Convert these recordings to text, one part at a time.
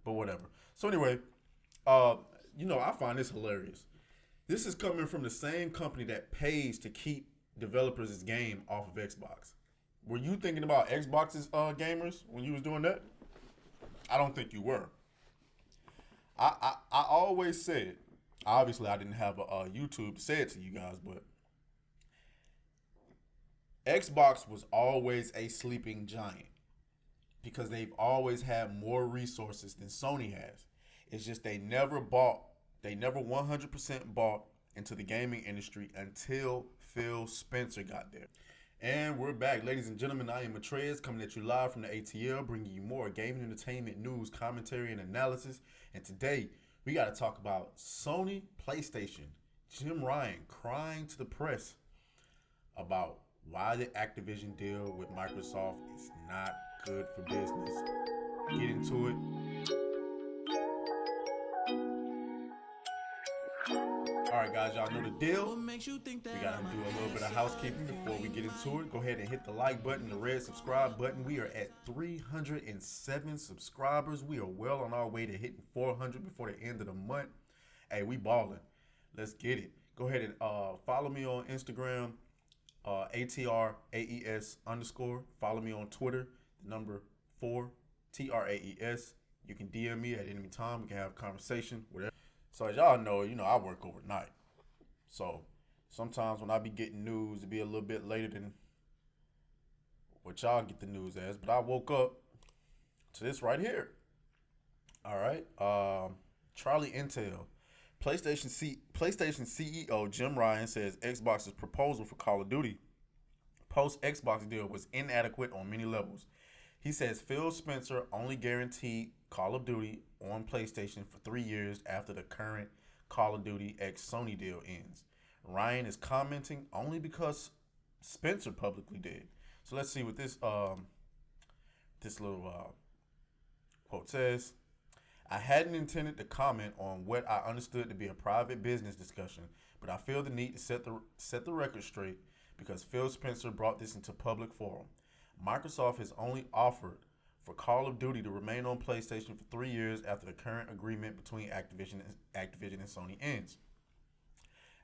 but whatever. So anyway, I find this hilarious. This is coming from the same company that pays to keep developers' game off of Xbox. Were you thinking about Xbox's gamers when you was doing that? I don't think you were. I always said, obviously I didn't have a YouTube to say it to you guys, but Xbox was always a sleeping giant because they've always had more resources than Sony has. It's just they never 100% bought into the gaming industry until Phil Spencer got there. And we're back, ladies and gentlemen. I am Matrez, coming at you live from the ATL, bringing you more gaming entertainment news, commentary, and analysis. And today, we got to talk about Sony, PlayStation, Jim Ryan crying to the press about why the Activision deal with Microsoft is not good for business. Get into it. Alright guys, y'all know the deal. We gotta do a little bit of housekeeping before we get into it. Go ahead and hit the like button, the red subscribe button. We are at 307 subscribers. We are well on our way to hitting 400 before the end of the month. Hey, we balling. Let's get it. Go ahead and follow me on Instagram, ATRAES_. Follow me on Twitter, the number 4, TRAES. You can DM me at any time. We can have a conversation, whatever. So as y'all know, I work overnight. So sometimes when I be getting news, it be a little bit later than what y'all get the news as. But I woke up to this right here. All right. Charlie Intel. PlayStation CEO Jim Ryan says Xbox's proposal for Call of Duty post-Xbox deal was inadequate on many levels. He says Phil Spencer only guaranteed Call of Duty on PlayStation for 3 years after the current Call of Duty X Sony deal ends. Ryan is commenting only because Spencer publicly did. So let's see what this little quote says. I hadn't intended to comment on what I understood to be a private business discussion, but I feel the need to set the record straight because Phil Spencer brought this into public forum. Microsoft has only offered for Call of Duty to remain on PlayStation for 3 years after the current agreement between Activision and Sony ends.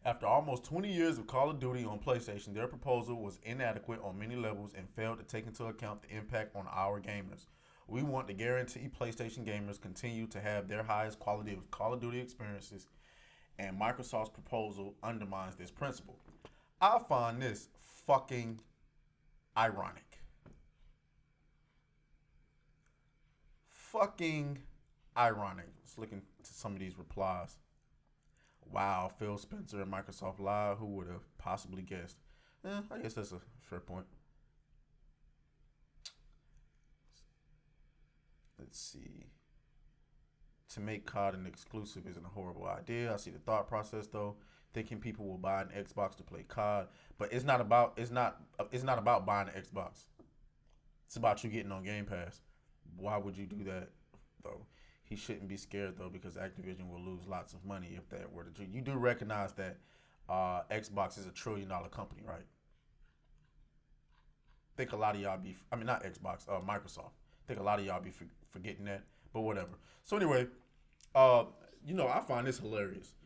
After almost 20 years of Call of Duty on PlayStation, their proposal was inadequate on many levels and failed to take into account the impact on our gamers. We want to guarantee PlayStation gamers continue to have their highest quality of Call of Duty experiences, and Microsoft's proposal undermines this principle. I find this fucking ironic. Fucking ironic. Let's look into some of these replies. Wow, Phil Spencer and Microsoft lied. Who would have possibly guessed? I guess that's a fair point. Let's see. To make COD an exclusive isn't a horrible idea. I see the thought process though. Thinking people will buy an Xbox to play COD, but it's not about buying an Xbox. It's about you getting on Game Pass. Why would you do that, though? He shouldn't be scared, though, because Activision will lose lots of money if that were to do. You do recognize that Xbox is $1 trillion company, right? I think a lot of y'all not Xbox, Microsoft. I think a lot of y'all be forgetting that, but whatever. So anyway, I find this hilarious.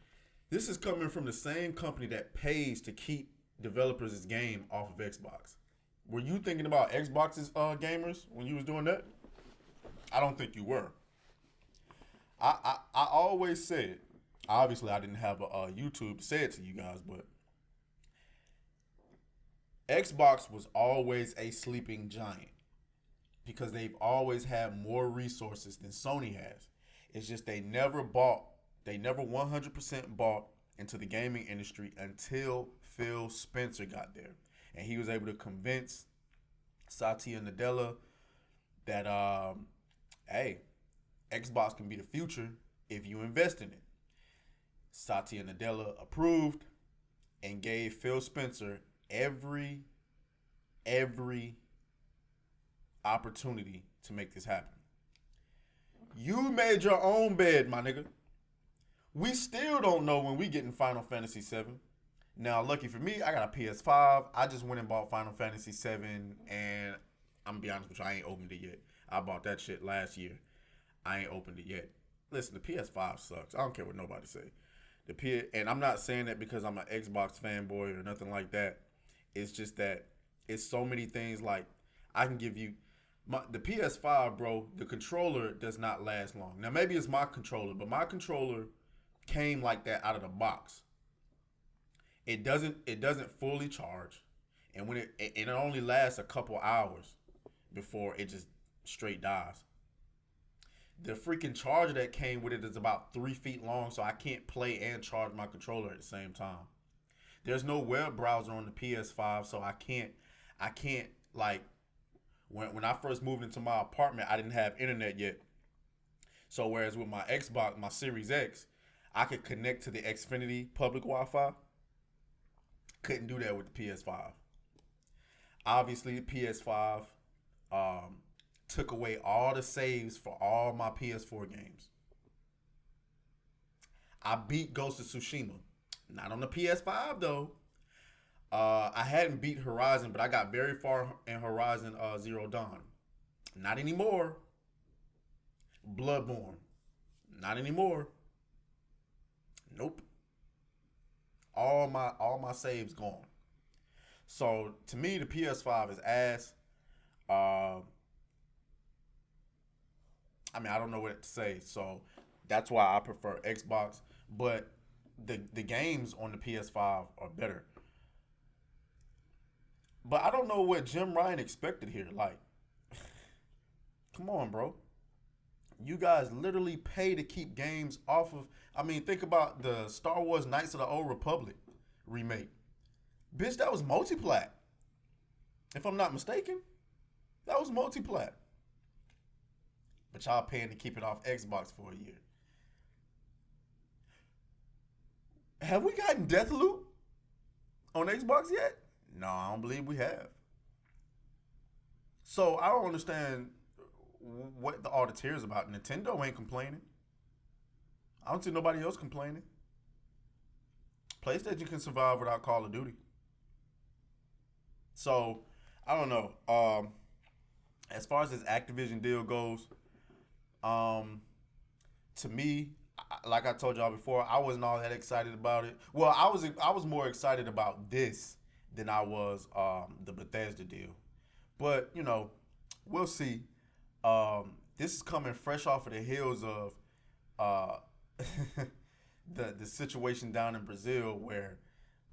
This is coming from the same company that pays to keep developers' game off of Xbox. Were you thinking about Xbox's gamers when you was doing that? I don't think you were. I always said, obviously I didn't have a YouTube to say it to you guys, but Xbox was always a sleeping giant because they've always had more resources than Sony has. It's just they never 100% bought into the gaming industry until Phil Spencer got there. And he was able to convince Satya Nadella that, hey, Xbox can be the future if you invest in it. Satya Nadella approved and gave Phil Spencer every opportunity to make this happen. You made your own bed, my nigga. We still don't know when we get in Final Fantasy VII. Now, lucky for me, I got a PS5. I just went and bought Final Fantasy VII, and I'm gonna be honest with you, I ain't opened it yet. I bought that shit last year. I ain't opened it yet. Listen, the PS5 sucks. I don't care what nobody say. And I'm not saying that because I'm an Xbox fanboy or nothing like that. It's just that it's so many things. Like, I can give you the PS5, bro. The controller does not last long. Now maybe it's my controller, but my controller came like that out of the box. It doesn't fully charge, and when it only lasts a couple hours before it just straight dies. The freaking charger that came with it is about 3 feet long, so I can't play and charge my controller at the same time. There's no web browser on the PS5, so I can't like when I first moved into my apartment, I didn't have internet yet. So whereas with my Xbox, my Series X, I could connect to the Xfinity public Wi-Fi. Couldn't do that with the PS5. Obviously, the PS5 took away all the saves for all my PS4 games. I beat Ghost of Tsushima. Not on the PS5 though. I hadn't beat Horizon, but I got very far in Horizon Zero Dawn. Not anymore. Bloodborne. Not anymore. Nope. All my saves gone. So to me, the PS5 is ass. I mean, I don't know what to say, so that's why I prefer Xbox. But the games on the PS5 are better. But I don't know what Jim Ryan expected here. Like, come on, bro. You guys literally pay to keep games off of. I mean, think about the Star Wars Knights of the Old Republic remake. Bitch, that was multiplat. If I'm not mistaken, that was multiplat. But y'all paying to keep it off Xbox for a year. Have we gotten Deathloop on Xbox yet? No, I don't believe we have. So I don't understand what all the tears about. Nintendo ain't complaining. I don't see nobody else complaining. PlayStation can survive without Call of Duty. So I don't know. As far as this Activision deal goes, to me, like I told y'all before, I wasn't all that excited about it. Well, I was more excited about this than I was the Bethesda deal. But you know, we'll see. This is coming fresh off of the heels of the situation down in Brazil where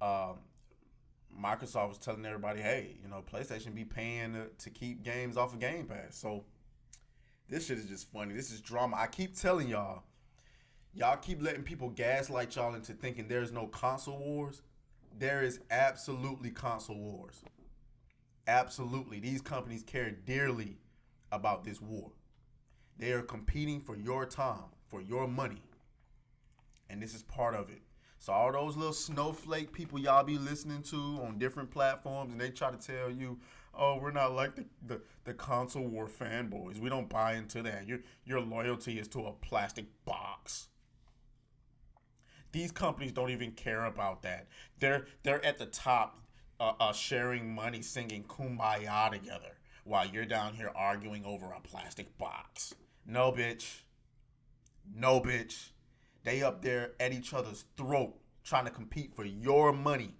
Microsoft was telling everybody, hey, you know, PlayStation be paying to keep games off of Game Pass. So this shit is just funny. This is drama. I keep telling y'all keep letting people gaslight y'all into thinking there's no console wars. There is absolutely console wars. Absolutely. These companies care dearly about this war. They are competing for your time, for your money. And this is part of it. So all those little snowflake people y'all be listening to on different platforms, and they try to tell you, oh, we're not like the console war fanboys. We don't buy into that. Your loyalty is to a plastic box. These companies don't even care about that. They're at the top sharing money, singing Kumbaya together while you're down here arguing over a plastic box. No, bitch. No, bitch. They up there at each other's throat trying to compete for your money.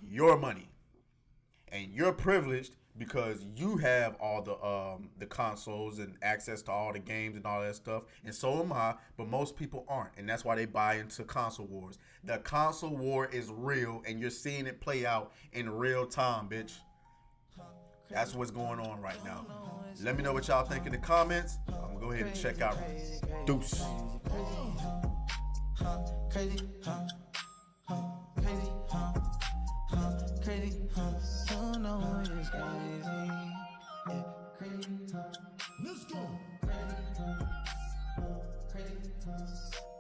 Your money. And you're privileged because you have all the consoles and access to all the games and all that stuff. And so am I, but most people aren't. And that's why they buy into console wars. The console war is real, and you're seeing it play out in real time, bitch. That's what's going on right now. Let me know what y'all think in the comments. I'm going to go ahead and check out. Deuce. Crazy, crazy, crazy, you know it's crazy. Yeah, crazy, let's go. Crazy, crazy.